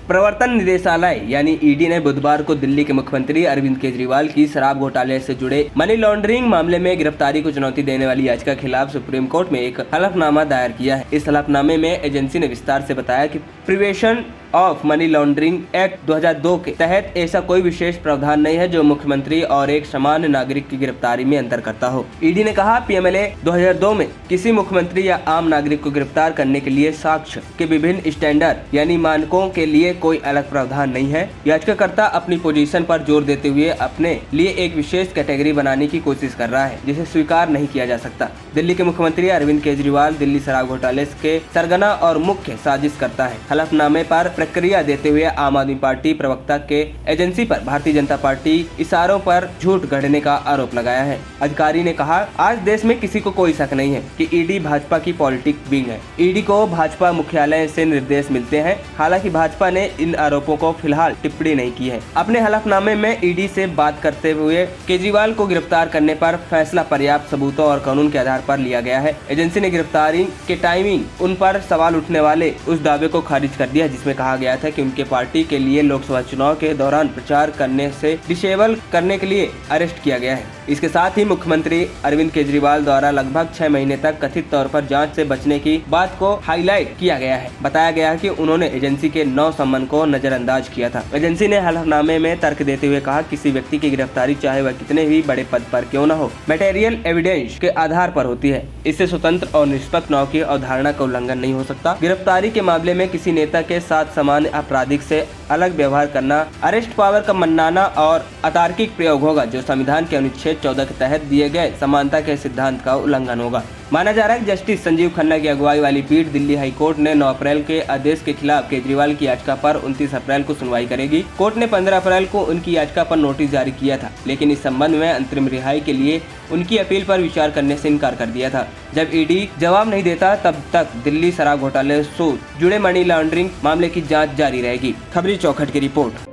प्रवर्तन निदेशालय यानी ईडी ने बुधवार को दिल्ली के मुख्यमंत्री अरविंद केजरीवाल की शराब घोटाले से जुड़े मनी लॉन्ड्रिंग मामले में गिरफ्तारी को चुनौती देने वाली याचिका के खिलाफ सुप्रीम कोर्ट में एक हलफनामा दायर किया है। इस हलफनामे में एजेंसी ने विस्तार से बताया कि prevention of money laundering act 2002 के तहत ऐसा कोई विशेष प्रावधान नहीं है जो मुख्यमंत्री और एक सामान्य नागरिक की गिरफ्तारी में अंतर करता हो। ईडी ने कहा, पीएमएलए 2002 में किसी मुख्यमंत्री या आम नागरिक को गिरफ्तार करने के लिए साक्ष्य के विभिन्न स्टैंडर्ड यानी मानकों के लिए कोई अलग प्रावधान नहीं है। याचिकाकर्ता अपनी पोजीशन पर जोर देते हुए अपने लिए एक विशेष कैटेगरी बनाने की कोशिश कर रहा है जिसे स्वीकार नहीं किया जा सकता। दिल्ली के मुख्यमंत्री अरविंद केजरीवाल दिल्ली शराब घोटाले के सरगना और मुख्य साजिश करता है। हलफनामे पर प्रतिक्रिया देते हुए आम आदमी पार्टी प्रवक्ता के एजेंसी पर भारतीय जनता पार्टी इशारों पर झूठ गढ़ने का आरोप लगाया है। अधिकारी ने कहा, आज देश में किसी को कोई शक नहीं है कि ईडी भाजपा की पॉलिटिक विंग है। ईडी को भाजपा मुख्यालय से निर्देश मिलते हैं। हालांकि भाजपा ने इन आरोपों को फिलहाल टिप्पणी नहीं की है। अपने हलफनामे में ईडी से बात करते हुए केजरीवाल को गिरफ्तार करने पर फैसला पर्याप्त सबूतों और कानून के आधार पर लिया गया है। एजेंसी ने गिरफ्तारी के टाइमिंग उन पर सवाल उठने वाले उस दावे को खारिज कर दिया जिसमें कहा गया था कि उनके पार्टी के लिए लोकसभा चुनाव के दौरान प्रचार करने से डिसेबल करने के लिए अरेस्ट किया गया है। इसके साथ ही मुख्यमंत्री अरविंद केजरीवाल द्वारा लगभग 6 महीने तक कथित तौर पर जांच से बचने की बात को हाईलाइट किया गया है। बताया गया है कि उन्होंने एजेंसी के 9 सम्मन को नजरअंदाज किया था। एजेंसी ने हलफनामे में तर्क देते हुए कहा, किसी व्यक्ति की गिरफ्तारी चाहे वह कितने भी बड़े पद पर क्यों न हो, मटेरियल एविडेंस के आधार पर होती है। इससे स्वतंत्र और निष्पक्ष चुनाव की अवधारणा का उल्लंघन नहीं हो सकता। गिरफ्तारी के मामले में किसी नेता के साथ सामान्य आपराधिक से अलग व्यवहार करना अरेस्ट पावर का मनाना और अतार्किक प्रयोग होगा जो संविधान के अनुच्छेद 14 के तहत दिए गए समानता के सिद्धांत का उल्लंघन होगा। माना जा रहा है कि जस्टिस संजीव खन्ना की अगुवाई वाली पीठ दिल्ली हाई कोर्ट ने 9 अप्रैल के आदेश के खिलाफ केजरीवाल की याचिका पर 29 अप्रैल को सुनवाई करेगी। कोर्ट ने 15 अप्रैल को उनकी याचिका पर नोटिस जारी किया था, लेकिन इस संबंध में अंतरिम रिहाई के लिए उनकी अपील पर विचार करने से इनकार कर दिया था। जब ईडी जवाब नहीं देता तब तक दिल्ली शराब घोटाले से जुड़े मनी लॉन्ड्रिंग मामले की जाँच जारी रहेगी। खबरी चौखट की रिपोर्ट।